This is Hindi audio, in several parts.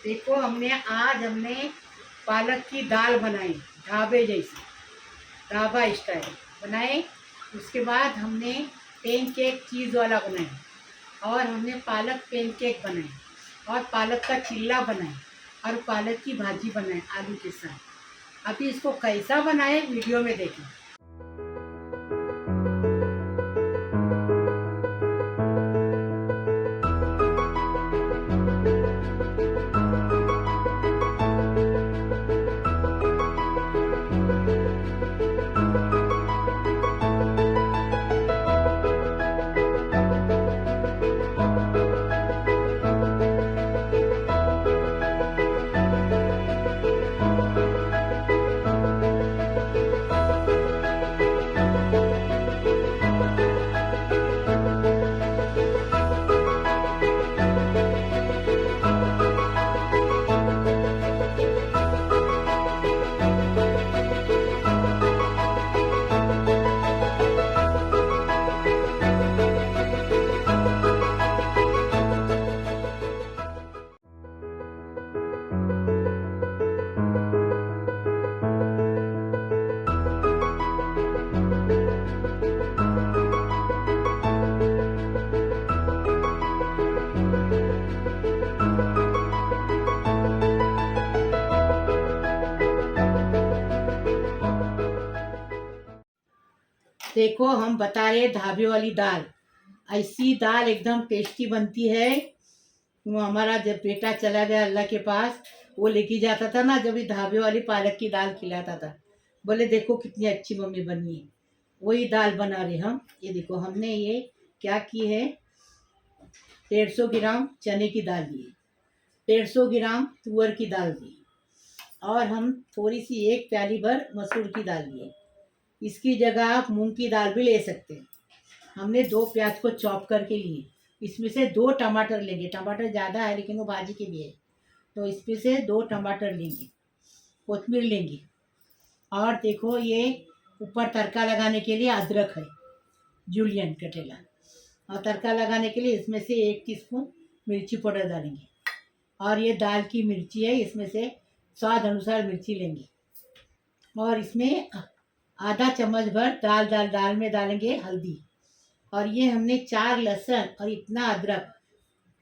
देखो हमने पालक की दाल बनाई, ढाबे जैसी, ढाबा स्टाइल बनाए। उसके बाद हमने पेनकेक चीज़ वाला बनाया, और हमने पालक पेनकेक बनाए, और पालक का चिल्ला बनाए, और पालक की भाजी बनाए आलू के साथ। अभी इसको कैसा बनाए वीडियो में देखें। देखो हम बता रहे ढाबे वाली दाल, ऐसी दाल एकदम टेस्टी बनती है। वो हमारा जब बेटा चला गया अल्लाह के पास, वो लेके जाता था ना, जब ये ढाबे वाली पालक की दाल खिलाता था, बोले देखो कितनी अच्छी मम्मी बनी है। वही दाल बना रहे हम। ये देखो हमने ये क्या की है, 150 ग्राम चने की दाल ली, 150 ग्राम तुअर की दाल ली, और हम थोड़ी सी 1 प्याली भर मसूर की दाल लिए। इसकी जगह आप मूंग की दाल भी ले सकते हैं। हमने 2 प्याज को चॉप करके लिए। इसमें से 2 टमाटर लेंगे, टमाटर ज़्यादा है लेकिन वो भाजी के भी है, तो इसमें से 2 टमाटर लेंगे, कोतमीर लेंगे। और देखो ये ऊपर तड़का लगाने के लिए अदरक है, जूलियन कटेला। और तड़का लगाने के लिए इसमें से 1 टीस्पून मिर्ची पाउडर डालेंगे। और ये दाल की मिर्ची है, इसमें से स्वाद अनुसार मिर्ची लेंगे। और इसमें आधा चम्मच भर दाल में डालेंगे हल्दी। और ये हमने 4 लहसुन और इतना अदरक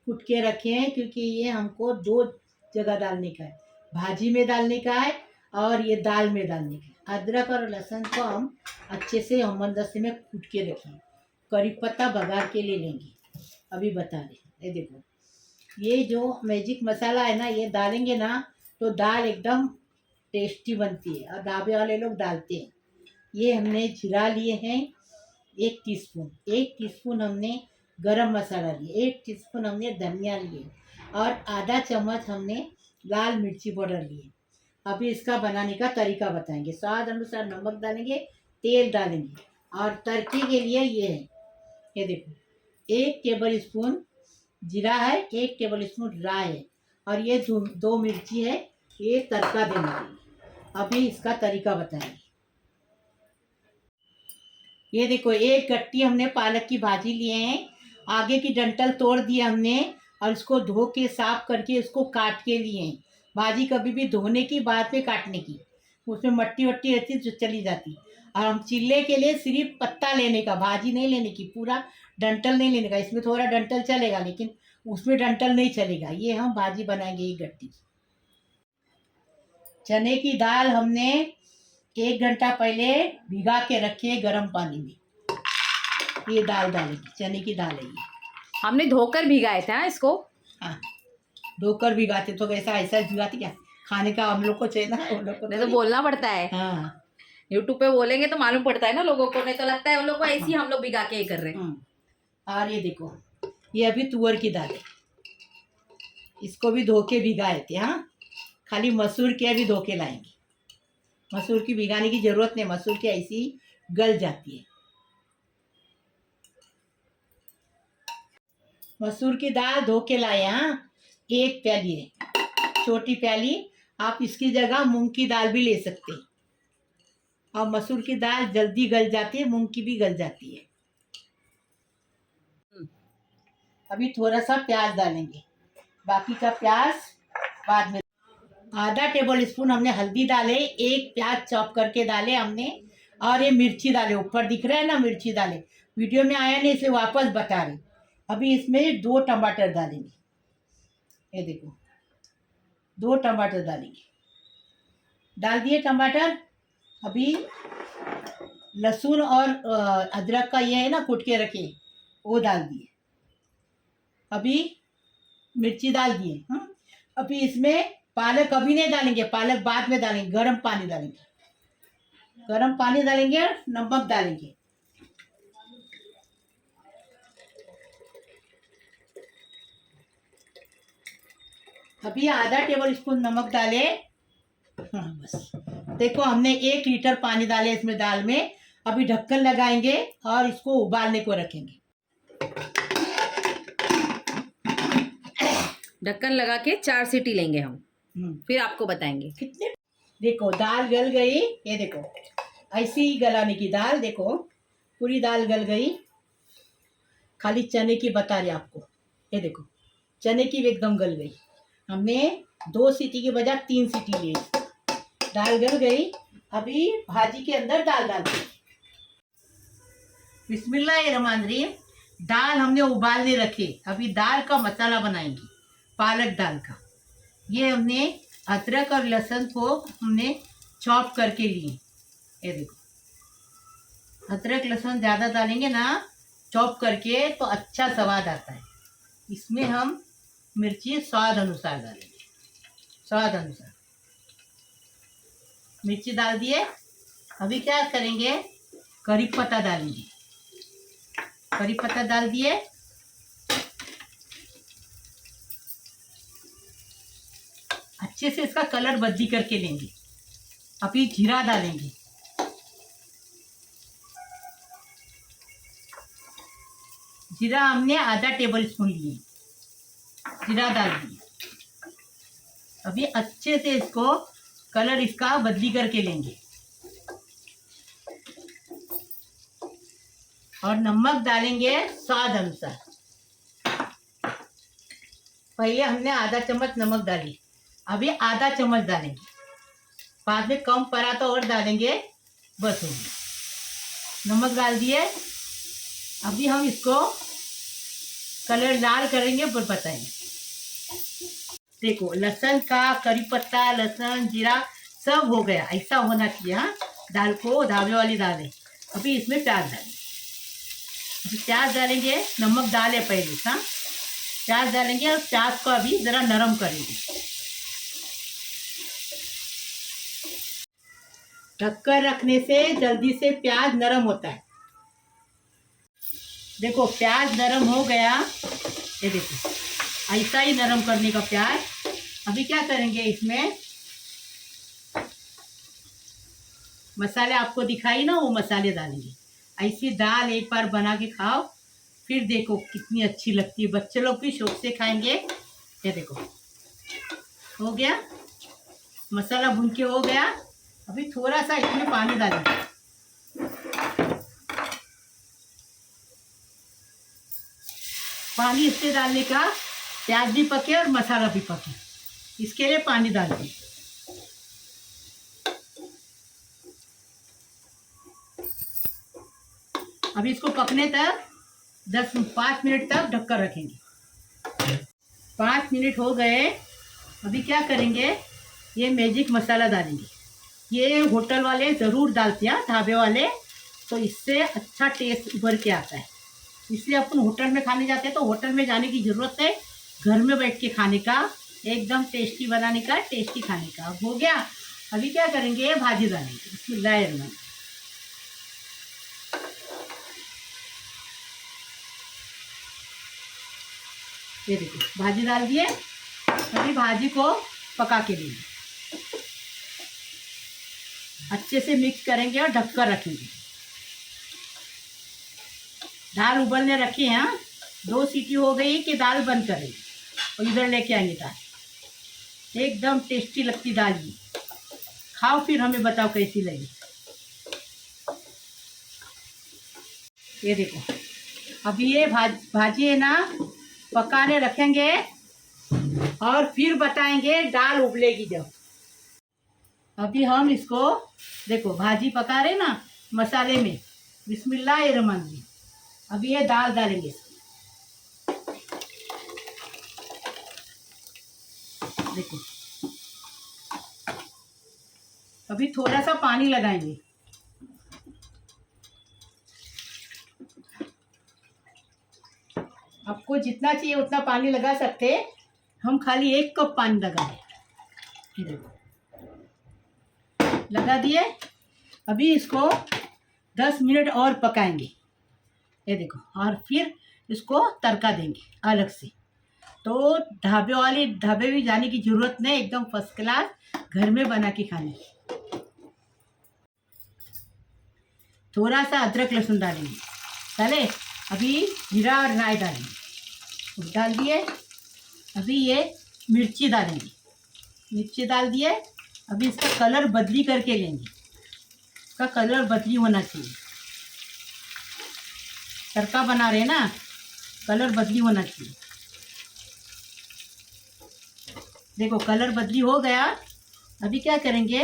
कूट के रखे हैं, क्योंकि ये हमको 2 जगह डालने का है, भाजी में डालने का है और ये दाल में डालने का है। अदरक और लहसुन को हम अच्छे से हमदस्ते में कूट के रखें। करी पत्ता बघार के लिए लेंगे, अभी बता दें। ये देखो ये जो मैजिक मसाला है ना, ये डालेंगे ना तो दाल एकदम टेस्टी बनती है, और ढाबे वाले लोग डालते हैं। ये हमने जीरा लिए हैं 1 टीस्पून, 1 टीस्पून हमने गरम मसाला लिए, 1 टीस्पून हमने धनिया लिए, और आधा चम्मच हमने लाल मिर्ची पाउडर लिए। अभी इसका बनाने का तरीका बताएंगे। स्वाद अनुसार नमक डालेंगे, तेल डालेंगे, और तड़के के लिए ये है, ये देखो 1 टेबल स्पून जीरा है, 1 टेबल स्पून राई है, और ये 2 मिर्ची है, ये तड़का देने के लिए। अभी इसका तरीका बताएंगे। ये देखो 1 गट्टी हमने पालक की भाजी लिए हैं, आगे की डंठल तोड़ दिया हमने, और इसको धो के साफ करके इसको काट के लिए हैं। भाजी कभी भी धोने की, बाद में काटने की, उसमें मट्टी वट्टी रहती जो चली जाती। और हम चिल्ले के लिए सिर्फ पत्ता लेने का, भाजी नहीं लेने की, पूरा डंठल नहीं लेने का। इसमें थोड़ा डंठल चलेगा लेकिन उसमें डंठल नहीं चलेगा। ये हम भाजी बनाएंगे 1 गट्टी। चने की दाल हमने 1 घंटा पहले भिगा के रखे गर्म पानी में। ये दाल डालेंगे, चने की दाल है ये। हमने धोकर भिगाए थे। हाँ इसको, हाँ धोकर भिगाते तो कैसा ऐसा भिगाते क्या, खाने का हम लोग को चाहिए ना, उन लोग को नहीं तो बोलना पड़ता है। हाँ यूट्यूब पे बोलेंगे तो मालूम पड़ता है ना लोगों को, नहीं तो लगता है उन लोग को ऐसे ही हम लोग भिगा के ही कर रहे हैं। और ये देखो ये अभी तुअर की दाल है, इसको भी धो के भिगाए थे। हाँ खाली मसूर के अभी धो के लाएंगे। मसूर की भिगाने की जरूरत नहीं, मसूर की ऐसी गल जाती है। मसूर की दाल धो के लाए। हाँ 1 प्याली है, छोटी प्याली। आप इसकी जगह मूंग की दाल भी ले सकते हैं, और मसूर की दाल जल्दी गल जाती है, मूंग की भी गल जाती है। अभी थोड़ा सा प्याज डालेंगे, बाकी का प्याज बाद में। आधा टेबल स्पून हमने हल्दी डाले, एक प्याज चॉप करके डाले हमने, और ये मिर्ची डाले, ऊपर दिख रहा है ना मिर्ची डाले, वीडियो में आया नहीं इसलिए वापस बता रही। अभी इसमें 2 टमाटर डालेंगे, ये देखो 2 टमाटर डालेंगे, डाल दिए टमाटर। अभी लहसुन और अदरक का ये है ना कूट के रखे, वो डाल दिए। अभी मिर्ची डाल दिए। अभी इसमें पालक अभी नहीं डालेंगे, पालक बाद में डालेंगे, गर्म पानी डालेंगे, गर्म पानी डालेंगे और नमक डालेंगे। अभी आधा टेबल स्पून नमक डाले। हाँ बस, देखो हमने 1 लीटर पानी डाले इसमें दाल में। अभी ढक्कन लगाएंगे और इसको उबालने को रखेंगे। ढक्कन लगा के 4 सीटी लेंगे हम, फिर आपको बताएंगे कितने। देखो दाल गल गई, ये देखो ऐसी ही गलाने की दाल, देखो पूरी दाल गल गई। खाली चने की बता रही आपको, ये देखो चने की भी एकदम गल गई। हमने 2 सीटी के बजाय 3 सीटी ली, दाल गल गई। अभी भाजी के अंदर दाल डाल दी। बिस्मिल्लाहिर्रहमानिर्रहीम। दाल हमने उबालने रखे, अभी दाल का मसाला बनाएंगे, पालक दाल का। ये हमने अदरक और लहसुन को हमने चॉप करके लिए, ये देखो अदरक लहसुन ज़्यादा डालेंगे ना चॉप करके तो अच्छा स्वाद आता है। इसमें हम मिर्ची स्वाद अनुसार डालेंगे, स्वाद अनुसार मिर्ची डाल दिए। अभी क्या करेंगे, करी पत्ता डालेंगे, करी पत्ता डाल दिए। अच्छे से इसका कलर बदली करके लेंगे। अभी जीरा डालेंगे, जीरा हमने आधा टेबल स्पून लिए, जीरा डाल दिए। अभी अच्छे से इसको कलर इसका बदली करके लेंगे। और नमक डालेंगे स्वाद अनुसार। पहले हमने आधा चम्मच नमक डाली, अभी आधा चम्मच डालेंगे, बाद में कम पड़ा तो और डालेंगे, बस हो गया। नमक डाल दिए। अभी हम इसको कलर लाल करेंगे फिर बताएंगे। देखो लहसुन का करी पत्ता, लहसुन जीरा सब हो गया, ऐसा होना चाहिए। हाँ, दाल को ढाबे वाली दाल है। अभी इसमें प्याज डालेंगे, अभी प्याज डालेंगे, नमक डाले पहले। हाँ, प्याज डालेंगे और प्याज को अभी ज़रा नरम करेंगे। ढककर रखने से जल्दी से प्याज नरम होता है। देखो प्याज नरम हो गया, ये देखो ऐसा ही नरम करने का प्याज। अभी क्या करेंगे, इसमें मसाले आपको दिखाई ना, वो मसाले डालेंगे। ऐसी दाल एक बार बना के खाओ, फिर देखो कितनी अच्छी लगती है, बच्चे लोग भी शौक से खाएंगे। ये देखो हो गया, मसाला भून के हो गया। अभी थोड़ा सा इसमें पानी डालेंगे, पानी इससे डालने का प्याज भी पके और मसाला भी पके, इसके लिए पानी डालते। अभी इसको पकने तक 5 मिनट तक ढककर रखेंगे। 5 मिनट हो गए। अभी क्या करेंगे, ये मैजिक मसाला डालेंगे। ये होटल वाले ज़रूर डालते हैं, ढाबे वाले, तो इससे अच्छा टेस्ट उभर के आता है। इसलिए अपन होटल में खाने जाते हैं तो होटल में जाने की ज़रूरत है, घर में बैठ के खाने का, एकदम टेस्टी बनाने का, टेस्टी खाने का। अब हो गया। अभी क्या करेंगे, भाजी डालेंगे। बिस्मिल्लाहिर्रहमानिर्रहीम। ये देखो भाजी डाल दिए। अभी भाजी को पका के लेंगे, अच्छे से मिक्स करेंगे और ढककर रखेंगे। दाल उबलने रखी है। 2 सीटी हो गई कि दाल बंद करेंगे और इधर लेके आएंगे दाल। एकदम टेस्टी लगती दाल भी, खाओ फिर हमें बताओ कैसी लगी। ये देखो अभी ये भाजी है ना, पकाने रखेंगे और फिर बताएंगे दाल उबलेगी जब। अभी हम इसको देखो भाजी पका रहे ना मसाले में। बिस्मिल्लाहिर्रहमानिर्रहीम। अभी ये दाल डालेंगे इसमें। देखो अभी थोड़ा सा पानी लगाएंगे। आपको जितना चाहिए उतना पानी लगा सकते। हम खाली 1 कप पानी लगाएंगे। ये देखो लगा दिए। अभी इसको 10 मिनट और पकाएंगे। ये देखो और फिर इसको तड़का देंगे अलग से। तो ढाबे भी जाने की ज़रूरत नहीं, एकदम फर्स्ट क्लास घर में बना के खाने। थोड़ा सा अदरक लहसुन डालेंगे। डाले अभी जीरा और राई डालेंगे। डाल दिए। अभी ये मिर्ची डालेंगे। मिर्ची डाल दिए। अभी इसका कलर बदली करके लेंगे। इसका कलर बदली होना चाहिए। तड़का बना रहे हैं ना, कलर बदली होना चाहिए। देखो कलर बदली हो गया। अभी क्या करेंगे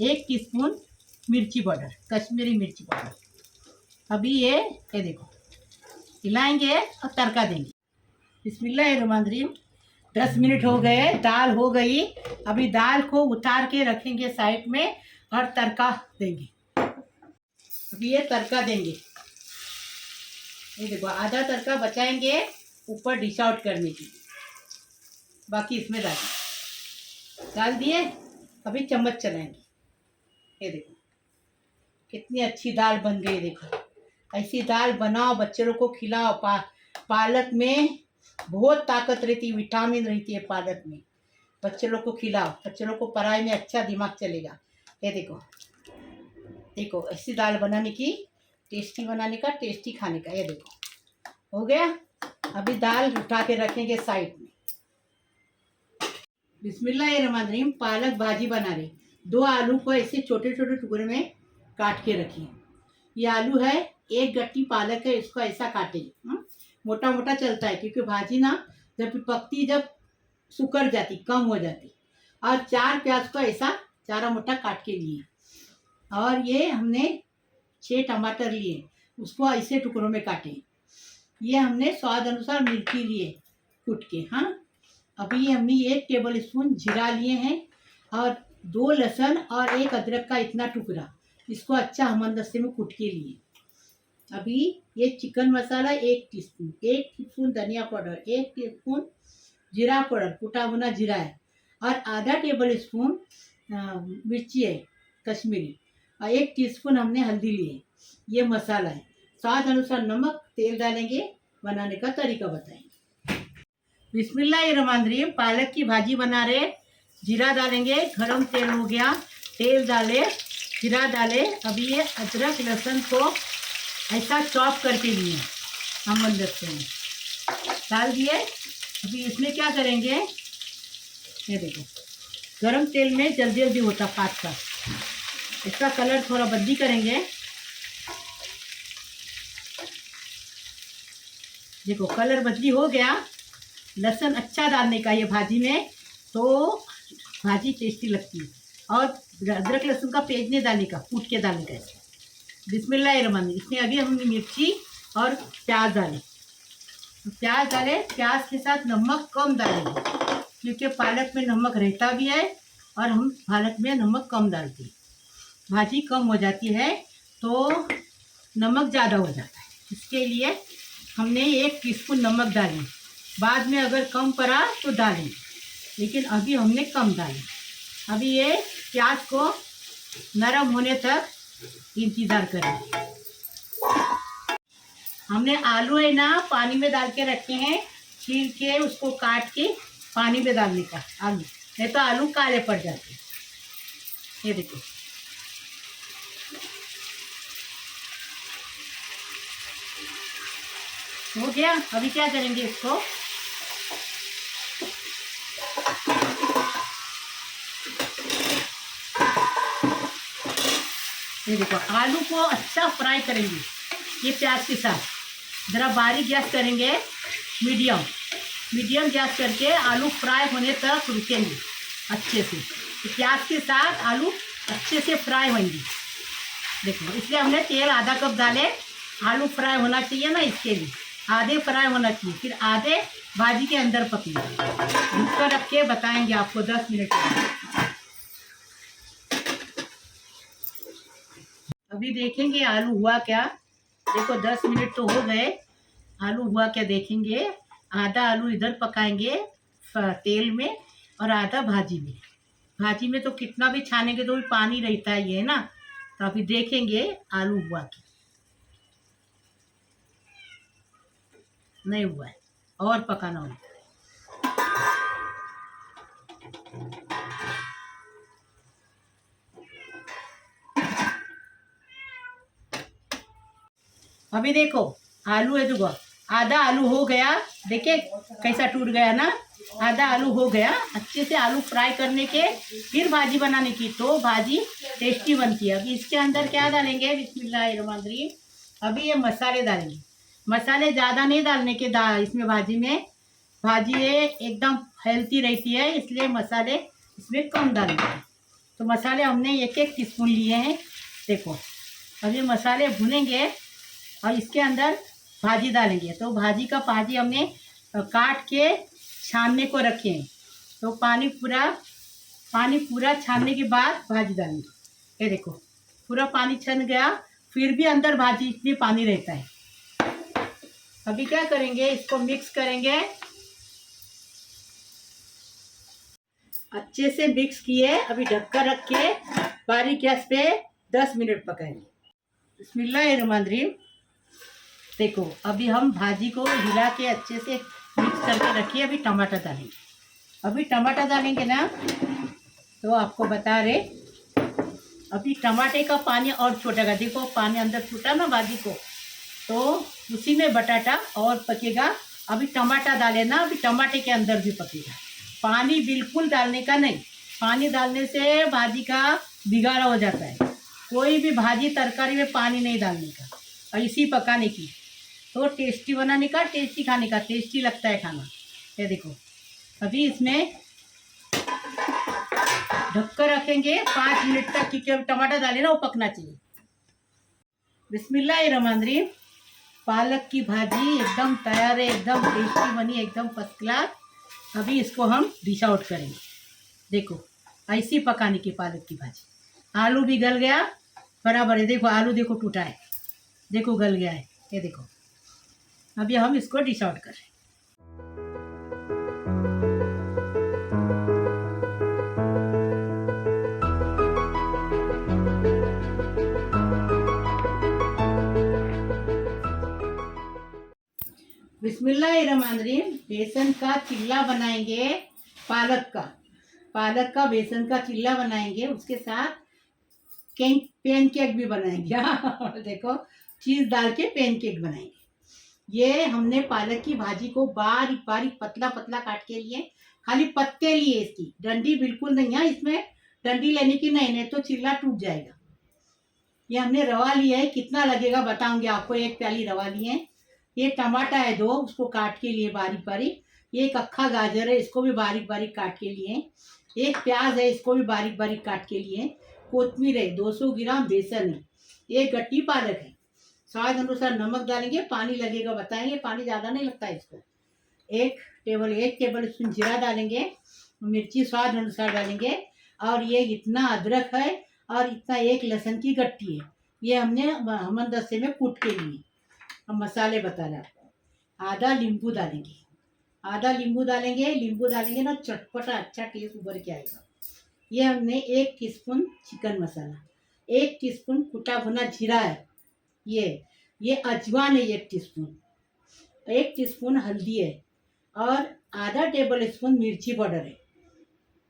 1 टीस्पून मिर्ची पाउडर, कश्मीरी मिर्ची पाउडर। अभी ये देखो हिलाएंगे और तड़का देंगे। बिस्मिल्लाहिर्रहमानिर्रहीम। 10 मिनट हो गए, दाल हो गई। अभी दाल को उतार के रखेंगे साइड में और तड़का देंगे। अभी ये तड़का देंगे। ये देखो आधा तड़का बचाएंगे ऊपर डिश आउट करने की, बाकी इसमें डाल दिए। अभी चम्मच चलाएंगे। ये देखो कितनी अच्छी दाल बन गई। देखो ऐसी दाल बनाओ, बच्चे लोग को खिलाओ। पालक में बहुत ताकत रहती है, विटामिन रहती है पालक में। बच्चे लोग को खिलाओ, बच्चे लोग को पढ़ाई में अच्छा दिमाग चलेगा। ये देखो देखो ऐसी दाल बनाने की, टेस्टी बनाने का, टेस्टी खाने का। ये देखो हो गया। अभी दाल उठा के रखेंगे साइड में। बिस्मिल्लाहिर्रहमानिर्रहीम। पालक भाजी बना रहे। 2 आलू को ऐसे छोटे छोटे टुकड़े में काट के रखिए। ये आलू है, 1 गट्टी पालक है, इसको ऐसा काटे। मोटा मोटा चलता है क्योंकि भाजी ना जब पकती, जब सुकर जाती, कम हो जाती। और 4 प्याज को ऐसा चारा मोटा काट के लिए। और ये हमने 6 टमाटर लिए, उसको ऐसे टुकड़ों में काटे। ये हमने स्वाद अनुसार मिर्ची लिए कूट के। हाँ अभी ये हमने 1 टेबल स्पून जीरा लिए हैं और 2 लहसुन और 1 अदरक का इतना टुकड़ा, इसको अच्छा हमदस्ते में कूट के लिए। अभी ये चिकन मसाला 1 टीस्पून, 1 टीस्पून धनिया पाउडर, 1 टीस्पून जीरा पाउडर, कुटा भुना जीरा है, और आधा टेबल स्पून मिर्ची है कश्मीरी, और 1 टीस्पून हमने हल्दी ली है। ये मसाला है। स्वाद अनुसार नमक, तेल डालेंगे। बनाने का तरीका बताएंगे। बिस्मिल्लाहिर्रहमानिर्रहीम। पालक की भाजी बना रहे। जीरा डालेंगे, गरम तेल हो गया, तेल डाले, जीरा डाले। अभी ये अदरक लहसुन को ऐसा चॉप करके लिए हम मंदस्ते में डाल दिए। अभी इसमें क्या करेंगे, ये देखो गरम तेल में जल्दी जल्दी होता पात का। इसका कलर थोड़ा बदली करेंगे। देखो कलर बदली हो गया। लहसुन अच्छा डालने का ये भाजी में, तो भाजी टेस्टी लगती है। और अदरक लहसुन का पेस्ट नहीं डालने का, कूट के डालने का। बिस्मिल्लाहिर्रहमानिर्रहीम। इसमें अभी हमने मिर्ची और प्याज डाले। प्याज डाले, प्याज के साथ नमक कम डालेंगे क्योंकि पालक में नमक रहता भी है और हम पालक में नमक कम डालते हैं। भाजी कम हो जाती है तो नमक ज़्यादा हो जाता है, इसके लिए हमने 1 टीस्पून नमक डाली। बाद में अगर कम पड़ा तो डालें, लेकिन अभी हमने कम डाली। अभी ये प्याज को नरम होने तक इंतज़ार करें। हमने आलू है ना पानी में डाल के रखे हैं, छील के उसको काट के पानी में डालने का आलू, नहीं तो आलू काले पड़ जाते। ये देखो हो गया। अभी क्या करेंगे, इसको ये देखो आलू को अच्छा फ्राई करेंगे ये प्याज के साथ। ज़रा बारीक गैस करेंगे, मीडियम। मीडियम गैस करके आलू फ्राई होने तक रुकेंगे अच्छे से। तो प्याज के साथ आलू अच्छे से फ्राई होंगी। देखो इसलिए हमने तेल आधा कप डाले। आलू फ्राई होना चाहिए ना, इसके लिए आधे फ्राई होना चाहिए, फिर आधे भाजी के अंदर पकेंगे। ढककर रख के बताएंगे आपको 10 मिनट बाद। अभी देखेंगे आलू हुआ क्या। देखो 10 मिनट तो हो गए, आलू हुआ क्या देखेंगे। आधा आलू इधर पकाएंगे तेल में और आधा भाजी में। भाजी में तो कितना भी छानेंगे तो भी पानी रहता ही है ना। तो अभी देखेंगे आलू हुआ क्या। नहीं हुआ है, और पकाना होगा। अभी देखो आलू है, देखो आधा आलू हो गया। देखिए कैसा टूट गया ना, आधा आलू हो गया। अच्छे से आलू फ्राई करने के फिर भाजी बनाने की, तो भाजी टेस्टी बनती है। अभी इसके अंदर क्या डालेंगे, बिस्मिल्लाहिर्रहमानिर्रहीम। अभी ये मसाले डालेंगे। मसाले ज़्यादा नहीं डालने के इसमें भाजी में। भाजी ये एकदम हेल्थी रहती है, इसलिए मसाले इसमें कम डालेंगे। तो मसाले हमने 1-1 टीस्पून लिए हैं। देखो अभी मसाले भुनेंगे और इसके अंदर भाजी डालेंगे। तो भाजी हमने काट के छानने को रखे हैं। तो पानी पूरा छानने के बाद भाजी डालेंगे। ये देखो पूरा पानी छन गया, फिर भी अंदर भाजी में पानी रहता है। अभी क्या करेंगे, इसको मिक्स करेंगे। अच्छे से मिक्स किए, अभी ढककर रख के बारीक गैस पे 10 मिनट पकाएंगे। बिस्मिल्लाहिर्रहमानिर्रहीम। देखो अभी हम भाजी को हिला के अच्छे से मिक्स करके रखिए। अभी टमाटर डालेंगे। अभी टमाटर डालेंगे ना, तो आपको बता रहे अभी टमाटे का पानी और छूटेगा। देखो पानी अंदर छूटा ना भाजी को, तो उसी में बटाटा और पकेगा। अभी टमाटर डाले ना, अभी टमाटे के अंदर भी पकेगा। पानी बिल्कुल डालने का नहीं, पानी डालने से भाजी का बिगाड़ा हो जाता है। कोई भी भाजी तरकारी में पानी नहीं डालने का, और इसी पकाने की। तो टेस्टी बनाने का, टेस्टी खाने का, टेस्टी लगता है खाना। ये देखो अभी इसमें ढककर रखेंगे 5 मिनट तक, क्योंकि अभी टमाटर डाले ना वो पकना चाहिए। बिस्मिल्लाहिर्रहमानिर्रहीम। पालक की भाजी एकदम तैयार है, एकदम टेस्टी बनी, एकदम फर्स्ट क्लास। अभी इसको हम डिश आउट करेंगे। देखो ऐसी पकाने की पालक की भाजी। आलू भी गल गया बराबर है। देखो आलू देखो टूटा है, देखो गल गया है। ये देखो अभी हम इसको डिश आउट करें। बिस्मिल्लाहिर्रहमानिर्रहीम। बेसन का चिल्ला बनाएंगे, पालक का बेसन का चिल्ला बनाएंगे। उसके साथ पैन केक भी बनाएंगे। देखो चीज़ डाल के पैन केक बनाएंगे। ये हमने पालक की भाजी को बारीक बारीक पतला पतला काट के लिए, खाली पत्ते लिए, इसकी डंडी बिल्कुल नहीं है। इसमें डंडी लेने की नहीं तो चिल्ला टूट जाएगा। ये हमने रवा लिया है, कितना लगेगा बताऊंगी आपको। 1 प्याली रवा लिए हैं। ये टमाटर है 2, उसको काट के लिए बारीक बारीक। ये एक अक्खा गाजर है, इसको भी बारीक बारीक काट के लिए। एक प्याज है, इसको भी बारीक बारीक काट के लिए। कोतमीर है, 200 ग्राम बेसन है, एक गट्टी पालक है। स्वाद अनुसार नमक डालेंगे, पानी लगेगा बताएंगे, पानी ज़्यादा नहीं लगता है इसको। 1 टेबल स्पून जीरा डालेंगे, मिर्ची स्वाद अनुसार डालेंगे। और ये इतना अदरक है और इतना 1 लहसुन की गट्टी है। ये हमने हमदस्ते में कूट के लिए। हम मसाले बता रहे आपको। आधा नींबू डालेंगे, नींबू डालेंगे ना चटपटा अच्छा टेस्ट उभर के आएगा। ये हमने 1 टीस्पून चिकन मसाला, 1 टीस्पून कुटा भुना जीरा है। ये अजवान है 1 टीस्पून, 1 टीस्पून हल्दी है और आधा टेबल स्पून मिर्ची पाउडर है।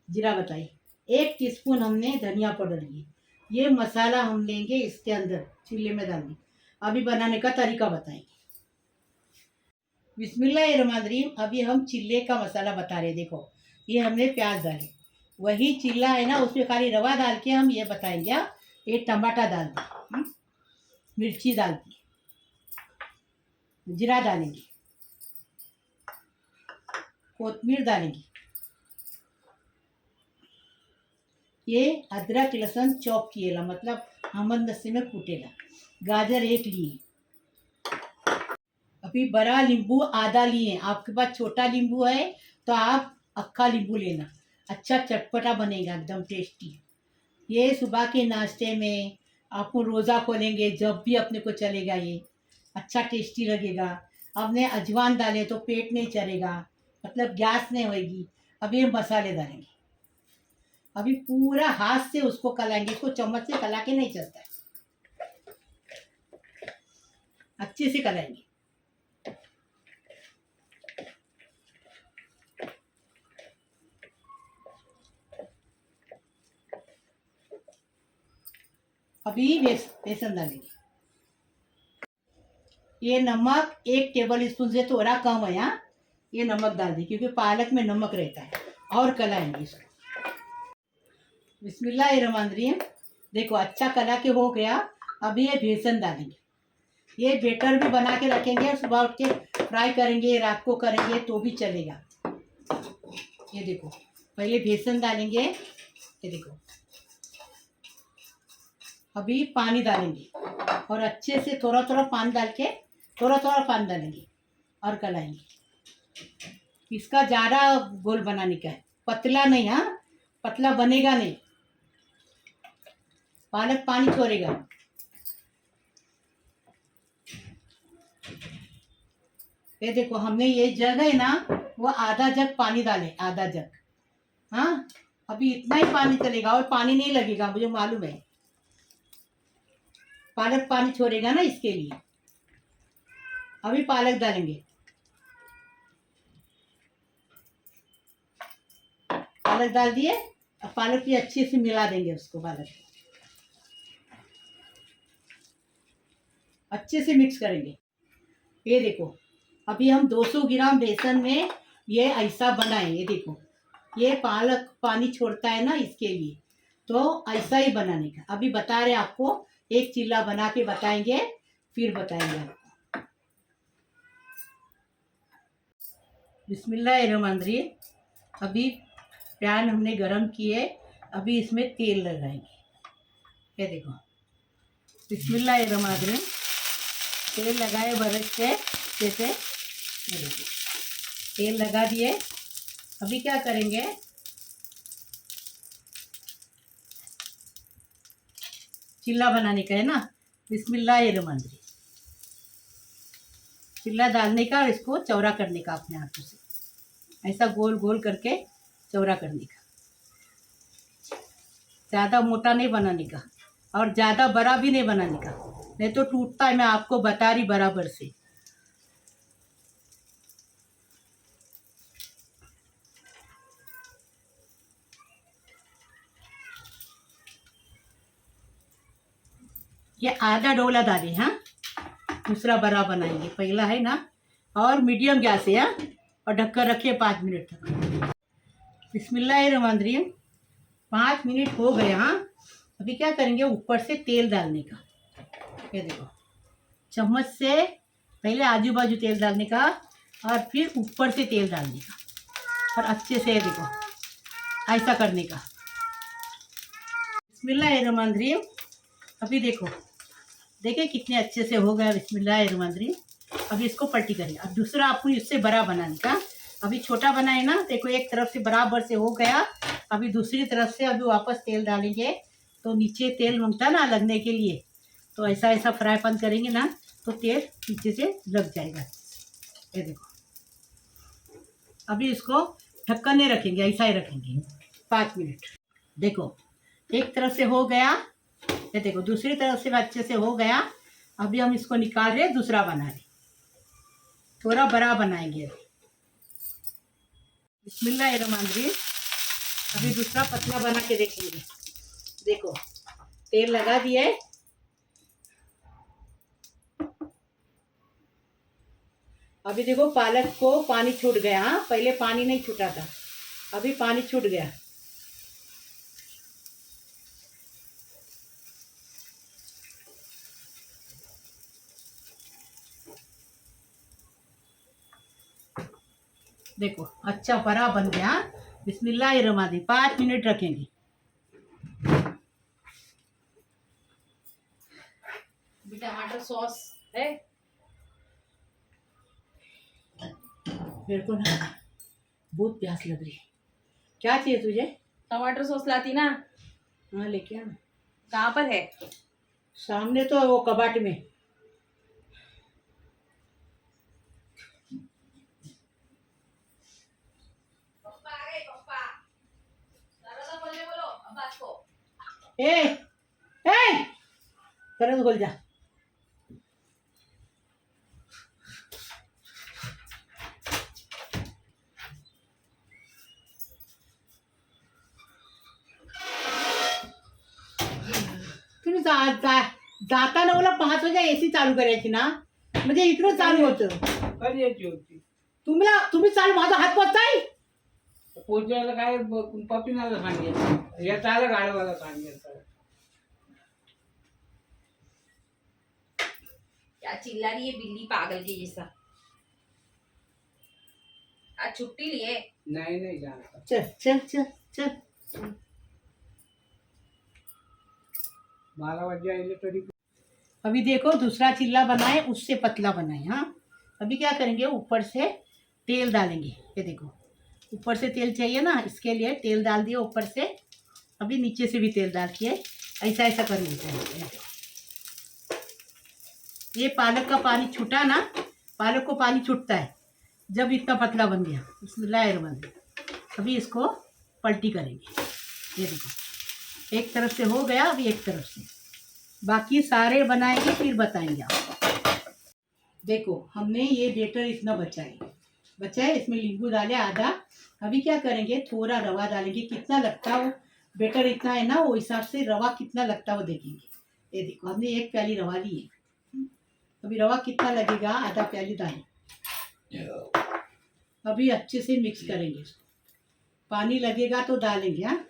जीरा बताइए, 1 टीस्पून हमने धनिया पाउडर लिए। ये मसाला हम लेंगे इसके अंदर चिल्ले में डालेंगे। अभी बनाने का तरीका बताएंगे। बिस्मिल्लाहिर्रहमानिर्रहीम। अभी हम चिल्ले का मसाला बता रहे। देखो ये हमने प्याज डाले, वही चिल्ला है ना, उसमें खाली रवा डाल के हम ये बताएंगे। ये टमाटर डाल दें, मिर्ची डाल दी, जीरा डालेंगे, कोतमीर डालेंगे। ये अदरक लहसुन चॉप किएला, मतलब हमदस्ते में कूटेला। गाजर एक लिए। अभी बड़ा नींबू आधा लिए। आपके पास छोटा नींबू है तो आप अक्खा नींबू लेना। अच्छा चटपटा बनेगा, एकदम टेस्टी। ये सुबह के नाश्ते में आपको रोज़ा खोलेंगे जब भी अपने को चलेगा, ये अच्छा टेस्टी लगेगा। आपने अजवाइन डाले तो पेट नहीं चलेगा, मतलब गैस नहीं होएगी। अभी हम मसाले डालेंगे। अभी पूरा हाथ से उसको कलाएंगे, इसको चम्मच से कला के नहीं चलता है, अच्छे से कलाएंगे। अभी बेसन डालेंगे। ये नमक 1 टेबल स्पून से थोड़ा कम है यहाँ, ये नमक डाल दी क्योंकि पालक में नमक रहता है। और कलाएंगे इसको। बिस्मिल्लाहिर्रहमानिर्रहीम। देखो अच्छा कला के हो गया। अभी ये बेसन डालेंगे। ये बेटर भी बना के रखेंगे और सुबह उठ के फ्राई करेंगे, रात को करेंगे तो भी चलेगा। ये देखो पहले बेसन डालेंगे। ये देखो अभी पानी डालेंगे और अच्छे से थोड़ा थोड़ा पानी डाल के थोड़ा थोड़ा पानी डालेंगे और कलाएंगे। इसका ज़्यादा गोल बनाने का है, पतला नहीं। हाँ, पतला बनेगा नहीं, पालक पानी छोड़ेगा। ये देखो हमने ये जग है ना, वो आधा जग पानी डाले, आधा जग। हाँ, अभी इतना ही पानी चलेगा और पानी नहीं लगेगा, मुझे मालूम है। पालक पानी छोड़ेगा ना, इसके लिए। अभी पालक डालेंगे। पालक डाल दिए। अब पालक भी अच्छे से मिला देंगे उसको, पालक अच्छे से मिक्स करेंगे। ये देखो अभी हम 200 ग्राम बेसन में ये ऐसा बनाए। ये देखो ये पालक पानी छोड़ता है ना, इसके लिए तो ऐसा ही बनाने का। अभी बता रहे आपको, एक चिल्ला बना के बताएंगे, फिर बताएंगे आपको। बिस्मिल्लाहिर्रहमानिर्रहीम। अभी पैन हमने गरम किए। अभी इसमें तेल लगाएंगे। ये देखो बिस्मिल्लाहिर्रहमानिर्रहीम। तेल लगाए बरस से जैसे। ये देखो तेल लगा दिए। अभी क्या करेंगे, चिल्ला बनाने का है ना। बिस्मिल्लाहिर्रहमानिर्रहीम। चिल्ला डालने का और इसको चौड़ा करने का अपने हाथों से, ऐसा गोल गोल करके चौड़ा करने का। ज़्यादा मोटा नहीं बनाने का और ज़्यादा बड़ा भी नहीं बनाने का, नहीं तो टूटता है। मैं आपको बता रही बराबर से। ये आधा डोला डालें। हाँ, दूसरा बड़ा बनाएंगे, पहला है ना। और मीडियम गैस है। हाँ, और ढक्कन रखिए 5 मिनट तक। बिस्मिल्लाहिर्रहमानिर्रहीम। 5 मिनट हो गए। हाँ, अभी क्या करेंगे, ऊपर से तेल डालने का। ये देखो चम्मच से पहले आजू बाजू तेल डालने का और फिर ऊपर से तेल डालने का और अच्छे से देखो ऐसा करने का। बिस्मिल्लाहिर्रहमानिर्रहीम। अभी देखो देखिए कितने अच्छे से हो गया। बिस्मिल्लाहिर्रहमानिर्रहीम। अभी इसको पलटी करेंगे। अब दूसरा आपको इससे बड़ा बनाने का। अभी छोटा बनाए ना, देखो एक तरफ से बराबर से हो गया। अभी दूसरी तरफ से अभी वापस तेल डालेंगे तो नीचे तेल मांगता ना लगने के लिए, तो ऐसा ऐसा फ्राई पैन करेंगे ना तो तेल नीचे से लग जाएगा। ये देखो अभी इसको ढक्कन नहीं रखेंगे, ऐसा ही रखेंगे 5 मिनट। देखो एक तरफ से हो गया, ये देखो दूसरी तरफ से अच्छे से हो गया। अभी हम इसको निकाल रहे, दूसरा बना रहे, थोड़ा बड़ा बनाएंगे। अभी बिस्मिल्लाहिर्रहमानिर्रहीम। अभी दूसरा पतला बना के देखेंगे। देखो तेल लगा दिया है। अभी देखो पालक को पानी छूट गया। हाँ, पहले पानी नहीं छूटा था, अभी पानी छूट गया। देखो अच्छा बड़ा बन गया। बिस्मिल्लाहिर्रहमानिर्रहीम 5 मिनट रखेंगे। भी टमाटर सॉस है। मेरे को ना बहुत प्यास लग रही है। क्या चाहिए तुझे? टमाटर सॉस लाती ना। हाँ लेके आना। कहाँ पर है? सामने तो वो कबाट में। पप्पा आ गए पप्पा। दादा बोलने बोलो अब्बास को। ए ए तरह बोल जा। तुम्ही जाता ना मला 5 वाजे एसी चालू करायची ना, म्हणजे इकडं चालू होतं. कधी यायची होती तुम्ही चालू माझा हात पोचताय. पोचायला काय पपिनाला सांगितलं येत आलं गाडवाला सांगितलं. क्या चिल्ला रही है बिल्ली पागल के जैसा। आज छुट्टी लिए। नाही नाही जाणार. चल चल चल चल. 12 वाजे आले तरी अभी देखो दूसरा चिल्ला बनाए, उससे पतला बनाए। हाँ अभी क्या करेंगे, ऊपर से तेल डालेंगे। ये देखो ऊपर से तेल चाहिए ना, इसके लिए तेल डाल दिए ऊपर से। अभी नीचे से भी तेल डाल के ऐसा ऐसा कर लेते हैं। ये पालक का पानी छूटा ना, पालक को पानी छूटता है जब इतना पतला बन गया। बिस्मिल्लाहिर्रहमानिर्रहीम। अभी इसको पलटी करेंगे। ये देखो एक तरफ से हो गया, अभी एक तरफ से। बाकी सारे बनाएंगे फिर बताएंगे आपको। देखो हमने ये बेटर इतना बचा है, इसमें नींबू डाले आधा। अभी क्या करेंगे, थोड़ा रवा डालेंगे। कितना लगता है वो बेटर इतना है ना, वो हिसाब से रवा कितना लगता है वो देखेंगे। ये देखो हमने 1 प्याली रवा ली है। अभी रवा कितना लगेगा, आधा प्याली डालें। अभी अच्छे से मिक्स करेंगे इसको। पानी लगेगा तो डालेंगे। हाँ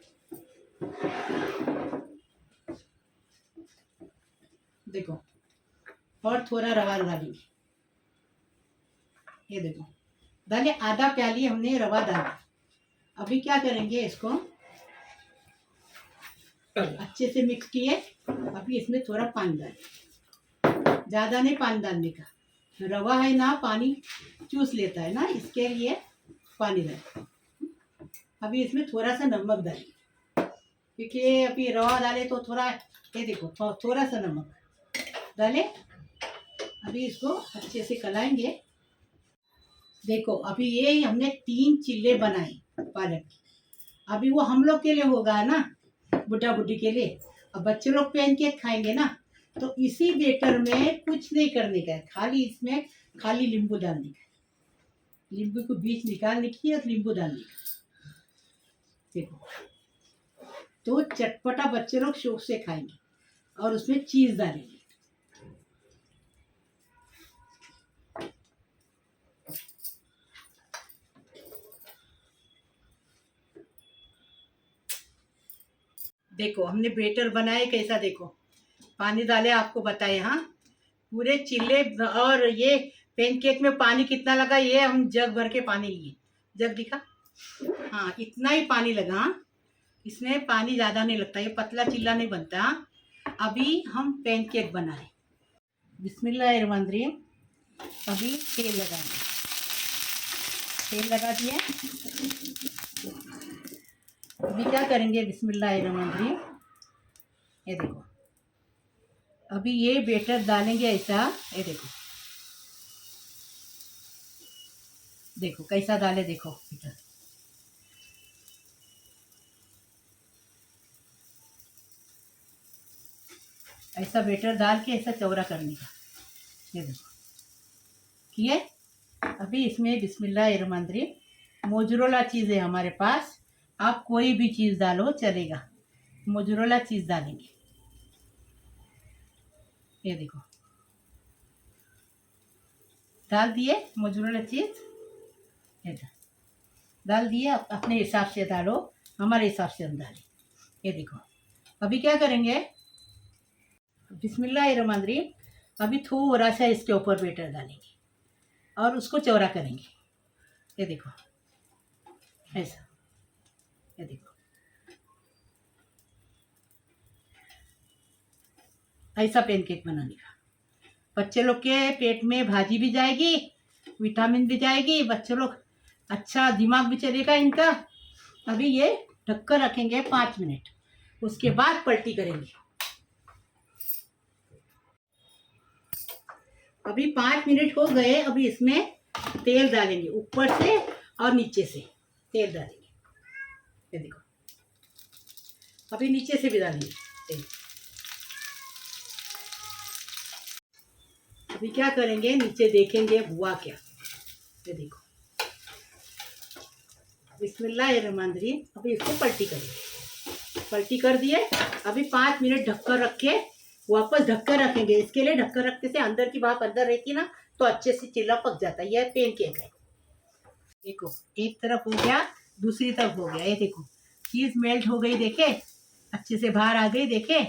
देखो और थोड़ा रवा डालेंगे। ये देखो डाले आधा प्याली हमने रवा डाला। अभी क्या करेंगे, इसको अच्छे से मिक्स किए। अभी इसमें थोड़ा पानी डालें, ज़्यादा नहीं पानी डालने का। रवा है ना पानी चूस लेता है ना, इसके लिए पानी डालें। अभी इसमें थोड़ा सा नमक डालें, क्योंकि अभी रवा डाले तो थोड़ा, ये देखो थोड़ा सा नमक डाले। अभी इसको अच्छे से कलाएंगे। देखो अभी ये हमने 3 चिल्ले बनाए पालक की। अभी वो हम लोग के लिए होगा ना, बुढ़ा बुढ़ी के लिए। अब बच्चे लोग पैनकेक खाएंगे ना, तो इसी बेटर में कुछ नहीं करने का है, खाली इसमें खाली नींबू डालने का है। नींबू को बीच निकालने की और नींबू डालने का। देखो तो चटपटा बच्चे लोग शौक से खाएंगे। और उसमें चीज़ डालेंगे। देखो हमने बेटर बनाए कैसा, देखो पानी डाले आपको बताए। हाँ पूरे चिल्ले और ये पैनकेक में पानी कितना लगा, ये हम जग भर के पानी लिए। जग दिखा, हाँ इतना ही पानी लगा। हाँ इसमें पानी ज़्यादा नहीं लगता, ये पतला चिल्ला नहीं बनता। अभी हम पैनकेक बनाए। बिस्मिल्लाहिर्रहमानिर्रहीम। अभी तेल लगाएंगे। तेल लगा दिए। अभी क्या करेंगे, बिस्मिल्लाहिर्रहमानिर्रहीम। ये देखो अभी ये बेटर डालेंगे ऐसा। ये देखो देखो कैसा डाले, देखो बेटर। ऐसा बेटर डाल के ऐसा चौड़ा करने का। ये देखो किए। अभी इसमें बिस्मिल्लाहिर्रहमानिर्रहीम मोजरोला चीज़ है हमारे पास, आप कोई भी चीज़ डालो चलेगा। मोजरोला चीज़ डालेंगे। ये देखो डाल दिए मोजरोला चीज़। ये डाल दिए, अपने हिसाब से डालो, हमारे हिसाब से हम डालें। ये देखो अभी क्या करेंगे, बिस्मिल्लाहिर्रहमानिर्रहीम। अभी थोड़ा सा इसके ऊपर बेटर डालेंगे और उसको चौड़ा करेंगे। ये देखो ऐसा, ये देखो, ऐसा पैनकेक बनाने का। बच्चे लोग के पेट में भाजी भी जाएगी, विटामिन भी जाएगी, बच्चे लोग अच्छा दिमाग भी चलेगा इनका। अभी ये ढककर रखेंगे 5 मिनट, उसके बाद पलटी करेंगे। अभी 5 मिनट हो गए। अभी इसमें तेल डालेंगे, ऊपर से और नीचे से तेल डालेंगे। ये देखो, अभी नीचे से भी डालेंगे तेल। अभी क्या करेंगे, नीचे देखेंगे हुआ क्या। ये देखो, बिस्मिल्लाहिर्रहमानिर्रहीम। अभी इसको पलटी करेंगे, पलटी कर दिए। अभी 5 मिनट ढककर रखे, वापस ढककर रखेंगे। इसके लिए ढककर रखने से अंदर की भाप अंदर रहती ना, तो अच्छे से चिल्ला पक जाता है। यह पैनकेक है। देखो, एक तरफ हो गया, दूसरी तरफ हो गया। ये देखो, चीज मेल्ट हो गई, देखे अच्छे से बाहर आ गई, देखे।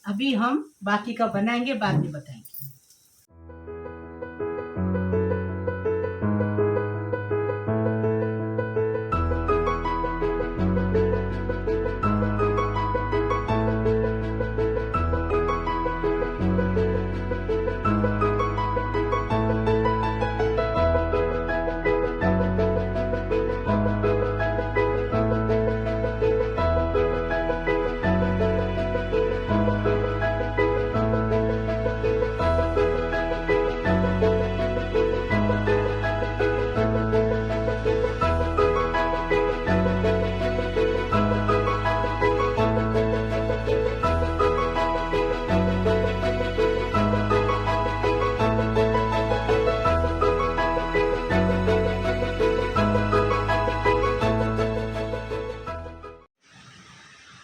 अभी हम बाकी का बनाएंगे, बाद में बताएंगे।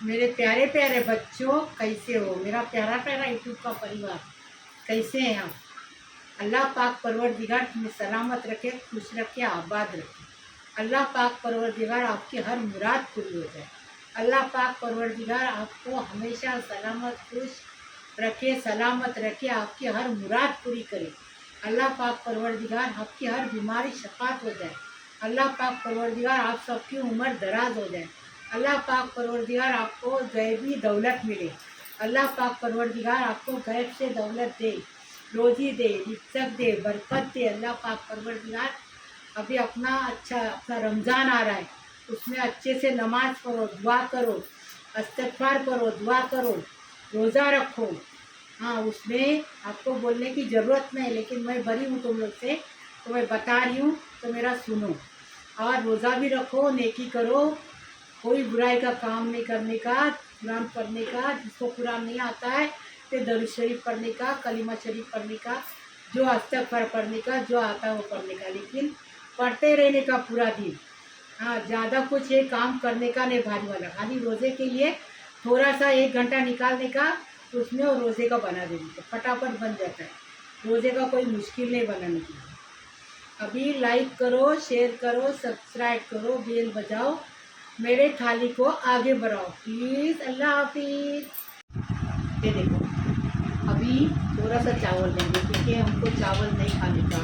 मेरे प्यारे प्यारे बच्चों, कैसे हो? मेरा प्यारा प्यारा यूट्यूब का परिवार, कैसे हैं आप? अल्लाह पाक परवरदिगार तुम्हें सलामत रखे, खुश रखे, आबाद रखे। अल्लाह पाक परवरदिगार आपकी हर मुराद पूरी हो जाए। अल्लाह पाक परवरदिगार आपको हमेशा सलामत खुश रखे, सलामत रखे, आपकी हर मुराद पूरी करे। अल्लाह पाक परवरदिगार आपकी हर बीमारी शफात हो जाए। अल्लाह पाक परवरदिगार आप सबकी उम्र दराज हो जाए। अल्लाह पाक परवरदिगार आपको गैबी दौलत मिले। अल्लाह पाक परवरदिगार आपको गैब से दौलत दे, रोजी दे, रिज़्क़ दे, बरकत दे। अल्लाह पाक परवरदिगार अभी अपना रमज़ान आ रहा है, उसमें अच्छे से नमाज पढ़ो, दुआ करो, इस्तिग़फ़ार करो, दुआ करो, रोज़ा रखो। हाँ, उसमें आपको बोलने की ज़रूरत नहीं, लेकिन मैं बरी हूँ तुम लोग से, तो मैं बता रही हूँ, तो मेरा सुनो। और रोज़ा भी रखो, नेकी करो, कोई बुराई का काम नहीं करने का, कुरान पढ़ने का, जिसको कुरान नहीं आता है तो दरूद शरीफ पढ़ने का, कलीमा शरीफ पढ़ने का, जो इस्तिग़फ़ार पढ़ने का, जो आता है वो पढ़ने का, लेकिन पढ़ते रहने का पूरा दिन। हाँ, ज़्यादा कुछ ये काम करने का नहीं भारी वाला, खाली रोज़े के लिए थोड़ा सा 1 घंटा निकालने का, तो उसमें वो रोज़े का बना देने का, फटाफट बन जाता है। रोज़े का कोई मुश्किल नहीं बनाने की। अभी लाइक करो, शेयर करो, सब्सक्राइब करो, बेल बजाओ, मेरे थाली को आगे बढ़ाओ प्लीज़। अल्लाह हाफिज़। ये देखो, अभी थोड़ा सा चावल लेंगे, क्योंकि हमको चावल नहीं खाने का,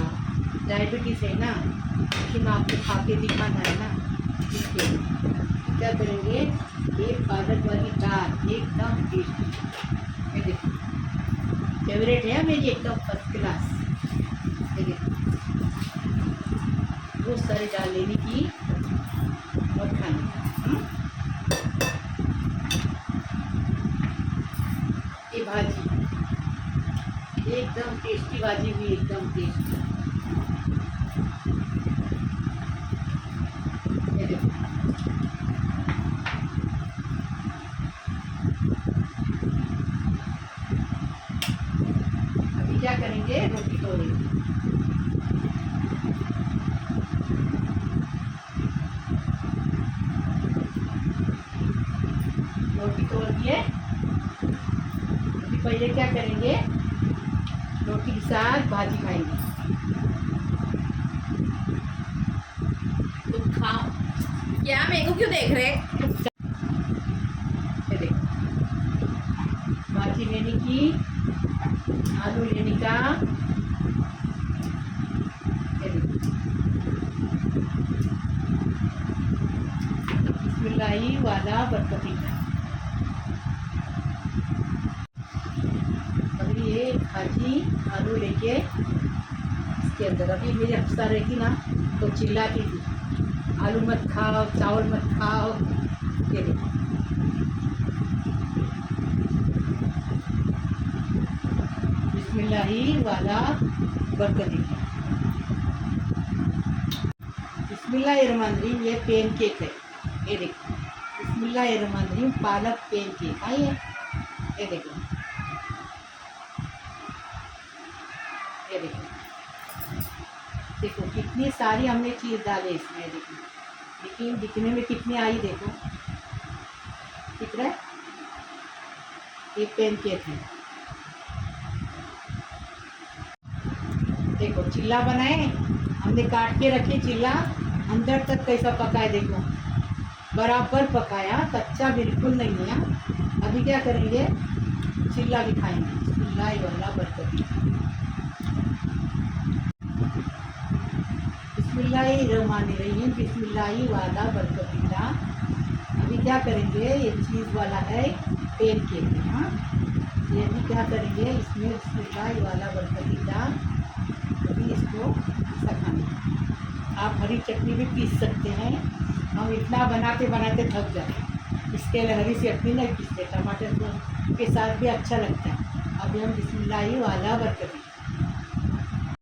डायबिटीज़ है ना, लेकिन आपको खा के दिखाना है ना, इसके लिए क्या करेंगे, एक पालक वाली दाल एकदम टेस्टी। ये देखो, फेवरेट है मेरी, एकदम फर्स्ट क्लास। ये देखो, बहुत सारी दाल लेने की और खाने का। ये भाजी एकदम टेस्टी, भाजी भी एकदम टेस्टी। ये देखो, अभी क्या करेंगे, रोटी तोड़ेंगे। रोटी तोड़ दिए। अभी पहले क्या करेंगे, रोटी के साथ भाजी खाएंगे। तुम खाओ। क्या मेरे को क्यों देख रहे? ये देखो, भाजी लेने की, आलू लेने का। ये देखो, वाला बरकतीला। अभी ये भाजी आलू लेके इसके अंदर, अभी मेरी अफ्सर रहती ना तो चिल्लाती थी आलू मत खाओ, चावल मत खाओ। ये देखो बिस्मिल्लाही वाला बरकतीला। बिस्मिल्लाहिर्रहमानिर्रहीम। ये पेन केक है, ये देखो बिस्मिल्लाहिर्रहमानिर्रहीम पालक पेन केक है ये देखो, ये देखो देखो कितनी सारी हमने चीज़ डाले इसमें। देखो लेकिन दिखने में कितनी आई, देखो दिख रहा है। ये पेन केक है, देखो चिल्ला बनाए हमने, काट के रखे चिल्ला, अंदर तक कैसा पकाए देखो, बराबर पकाया, कच्चा बिल्कुल नहीं है। अभी क्या करेंगे, चिल्ला भी खाएंगे। बिस्मिल्लाह वाला बरकतीला। बिस्मिल्लाहिर्रहमानिर्रहीम। बिस्मिल्लाही वाला बरकतीला। अभी क्या करेंगे, ये चीज़ वाला है पेन केक। हाँ ये भी क्या करेंगे इसमें, बिस्मिल्लाही वाला बरकतीला। अभी इसको सखाएंगे। आप हरी चटनी भी पीस सकते हैं, हम इतना बनाते बनाते थक जाते, इसके लिए हरी चटनी नहीं पीसते, टमाटर के साथ भी अच्छा लगता है। अभी हम बिस्मिल्लाही वाला बरकतीला